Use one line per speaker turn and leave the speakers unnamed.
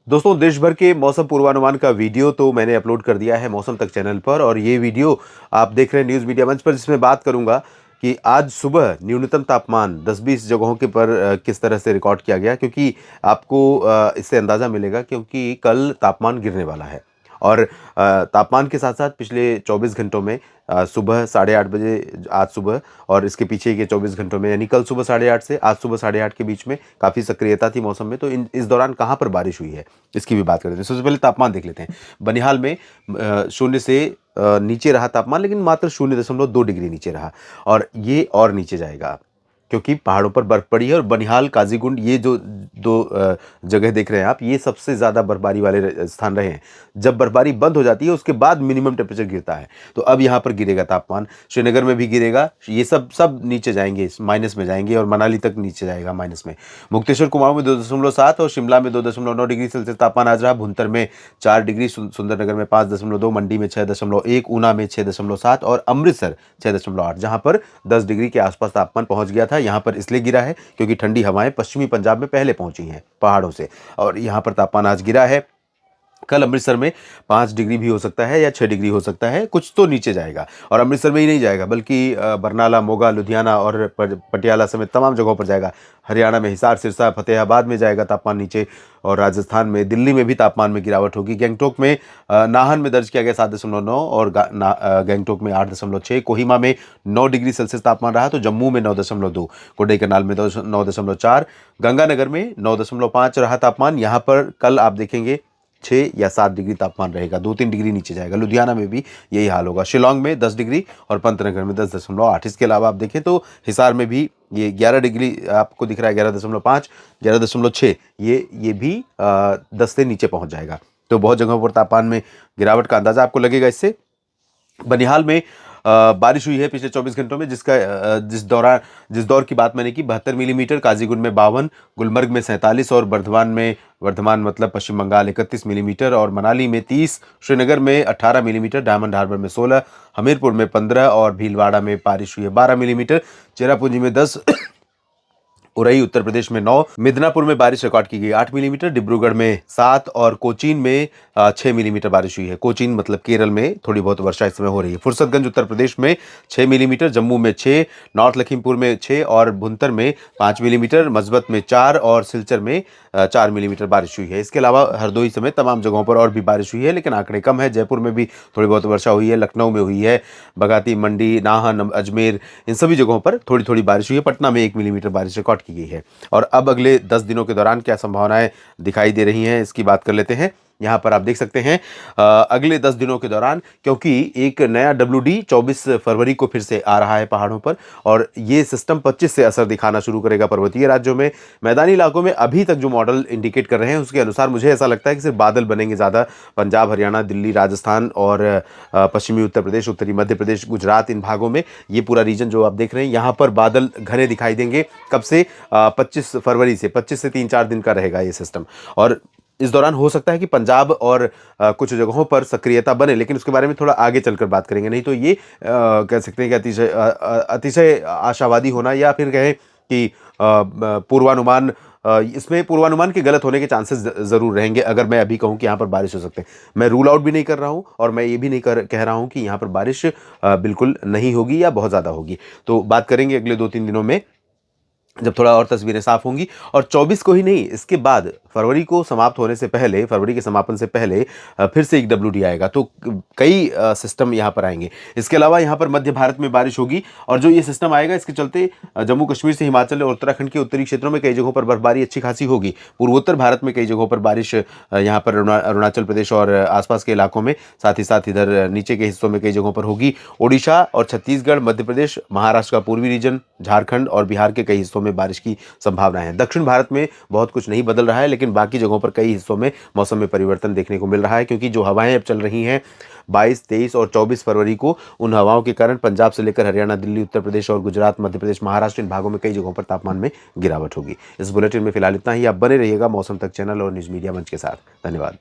दोस्तों, देश भर के मौसम पूर्वानुमान का वीडियो तो मैंने अपलोड कर दिया है मौसम तक चैनल पर। और ये वीडियो आप देख रहे हैं न्यूज़ मीडिया मंच पर, जिसमें बात करूंगा कि आज सुबह न्यूनतम तापमान 10-20 जगहों के पर किस तरह से रिकॉर्ड किया गया, क्योंकि आपको इससे अंदाज़ा मिलेगा क्योंकि कल तापमान गिरने वाला है। और तापमान के साथ साथ पिछले 24 घंटों में सुबह 8:30 बजे आज सुबह और इसके पीछे के 24 घंटों में, यानी कल सुबह 8:30 से आज सुबह 8:30 के बीच में काफ़ी सक्रियता थी मौसम में। तो इस दौरान कहाँ पर बारिश हुई है इसकी भी बात करते हैं। सबसे पहले तापमान देख लेते हैं। बनिहाल में शून्य से नीचे रहा तापमान, लेकिन मात्र 0.2 डिग्री नीचे रहा। और ये और नीचे जाएगा क्योंकि पहाड़ों पर बर्फ पड़ी है। और बनिहाल, काजीगुंड, ये जो दो जगह देख रहे हैं आप, ये सबसे ज़्यादा बर्फबारी वाले स्थान रहे हैं। जब बर्फबारी बंद हो जाती है उसके बाद मिनिमम टेम्परेचर गिरता है। तो अब यहाँ पर गिरेगा तापमान, श्रीनगर में भी गिरेगा। ये सब सब नीचे जाएंगे, माइनस में जाएंगे, और मनाली तक नीचे जाएगा माइनस में। मुक्तेश्वर, कुमाऊं में 2.7 और शिमला में 2.9 डिग्री सेल्सियस तापमान आज रहा। भुंतर में 4 डिग्री, सुंदरनगर में 5.2, मंडी में 6.1, ऊना में 6.7 और अमृतसर 6.8, जहाँ पर 10 डिग्री के आसपास तापमान पहुंच गया था। यहाँ पर इसलिए गिरा है क्योंकि ठंडी हवाएं पश्चिमी पंजाब में पहले पहुंची हैं पहाड़ों से, और यहाँ पर तापमान आज गिरा है। कल अमृतसर में 5 डिग्री भी हो सकता है या 6 डिग्री हो सकता है, कुछ तो नीचे जाएगा। और अमृतसर में ही नहीं जाएगा बल्कि बरनाला, मोगा, लुधियाना और पटियाला समेत तमाम जगहों पर जाएगा। हरियाणा में हिसार, सिरसा, फतेहाबाद में जाएगा तापमान नीचे। और राजस्थान में, दिल्ली में भी तापमान में गिरावट होगी। गैंगटोक में नाहन में दर्ज किया गया 7.9 और गैंगटोक में 8.6। कोहिमा में 9 डिग्री सेल्सियस तापमान रहा। तो जम्मू में 9.2, कोडाईकनाल में 9.4, गंगानगर में 9.5 रहा तापमान। यहाँ पर कल आप देखेंगे 6 या 7 डिग्री तापमान रहेगा, 2-3 डिग्री नीचे जाएगा। लुधियाना में भी यही हाल होगा। शिलोंग में 10 डिग्री और पंतनगर में 10.8। इसके अलावा आप देखें तो हिसार में भी ये 11 डिग्री आपको दिख रहा है, 11.5, 11.6, ये भी 10 से नीचे पहुंच जाएगा। तो बहुत जगहों पर तापमान में गिरावट का अंदाजा आपको लगेगा इससे। बनिहाल में बारिश हुई है पिछले 24 घंटों में, जिस दौर की बात मैंने की, 72 मिलीमीटर। काजीगुंड में 52, गुलमर्ग में 47 और वर्धमान मतलब पश्चिम बंगाल 31 मिलीमीटर और मनाली में 30, श्रीनगर में 18 मिलीमीटर, डायमंड हार्बर में 16, हमीरपुर में 15 और भीलवाड़ा में बारिश हुई है 12 मिलीमीटर, चेरापूंजी में 10, उरई उत्तर प्रदेश में 9, मिदनापुर में बारिश रिकॉर्ड की गई 8 मिलीमीटर, डिब्रूगढ़ में 7 और कोचीन में 6 मिलीमीटर बारिश हुई है। कोचीन मतलब केरल में थोड़ी बहुत वर्षा इस समय हो रही है। फुर्सतगंज उत्तर प्रदेश में 6 मिलीमीटर, जम्मू में 6, नॉर्थ लखीमपुर में 6 और भुंतर में 5 मिलीमीटर, मजबत में 4 और सिलचर में 4 मिलीमीटर बारिश हुई है। इसके अलावा हरदोई समेत तमाम जगहों पर और भी बारिश हुई है, लेकिन आंकड़े कम है। जयपुर में भी थोड़ी बहुत वर्षा हुई है, लखनऊ में हुई है, बगाती, मंडी, नाहन, अजमेर, इन सभी जगहों पर थोड़ी थोड़ी बारिश हुई है। पटना में 1 मिलीमीटर बारिश रिकॉर्ड की गई है। और अब अगले 10 दिनों के दौरान क्या संभावनाएं दिखाई दे रही हैं इसकी बात कर लेते हैं। यहाँ पर आप देख सकते हैं अगले 10 दिनों के दौरान, क्योंकि एक नया WD 24 फरवरी को फिर से आ रहा है पहाड़ों पर, और ये सिस्टम 25 से असर दिखाना शुरू करेगा पर्वतीय राज्यों में। मैदानी इलाकों में अभी तक जो मॉडल इंडिकेट कर रहे हैं उसके अनुसार मुझे ऐसा लगता है कि सिर्फ बादल बनेंगे ज़्यादा। पंजाब, हरियाणा, दिल्ली, राजस्थान और पश्चिमी उत्तर प्रदेश, उत्तरी मध्य प्रदेश, गुजरात, इन भागों में, ये पूरा रीजन जो आप देख रहे हैं, यहाँ पर बादल घने दिखाई देंगे। कब से? 25 फरवरी से। 25 से 3-4 दिन का रहेगा ये सिस्टम। और इस दौरान हो सकता है कि पंजाब और कुछ जगहों पर सक्रियता बने, लेकिन उसके बारे में थोड़ा आगे चलकर बात करेंगे। नहीं तो ये कह सकते हैं कि अतिशय आशावादी होना, या फिर कहें कि पूर्वानुमान, इसमें पूर्वानुमान के गलत होने के चांसेस ज़रूर रहेंगे। अगर मैं अभी कहूं कि यहाँ पर बारिश हो सकते हैं, मैं रूल आउट भी नहीं कर रहा हूं और मैं ये भी नहीं कह रहा हूं कि यहाँ पर बारिश बिल्कुल नहीं होगी या बहुत ज़्यादा होगी। तो बात करेंगे अगले 2-3 दिनों में, जब थोड़ा और तस्वीरें साफ होंगी। और 24 को ही नहीं, इसके बाद फरवरी को समाप्त होने से पहले, फरवरी के समापन से पहले फिर से एक WD आएगा। तो कई सिस्टम यहाँ पर आएंगे। इसके अलावा यहाँ पर मध्य भारत में बारिश होगी, और जो ये सिस्टम आएगा इसके चलते जम्मू कश्मीर से हिमाचल और उत्तराखंड के उत्तरी क्षेत्रों में कई जगहों पर बर्फबारी अच्छी खासी होगी। पूर्वोत्तर भारत में कई जगहों पर बारिश, यहाँ पर अरुणाचल प्रदेश और आसपास के इलाकों में, साथ ही साथ इधर नीचे के हिस्सों में कई जगहों पर होगी। ओडिशा और छत्तीसगढ़, मध्य प्रदेश, महाराष्ट्र का पूर्वी रीजन, झारखंड और बिहार के कई हिस्सों में बारिश की संभावना है। दक्षिण भारत में बहुत कुछ नहीं बदल रहा है, लेकिन बाकी जगहों पर कई हिस्सों में मौसम में परिवर्तन देखने को मिल रहा है, क्योंकि जो हवाएं अब चल रही हैं 22, 23 और 24 फरवरी को, उन हवाओं के कारण पंजाब से लेकर हरियाणा, दिल्ली, उत्तर प्रदेश और गुजरात, मध्य प्रदेश, महाराष्ट्र, इन भागों में कई जगहों पर तापमान में गिरावट होगी। इस बुलेटिन में फिलहाल इतना ही। आप बने रहिएगा मौसम तक चैनल और न्यूज़ मीडिया मंच के साथ। धन्यवाद।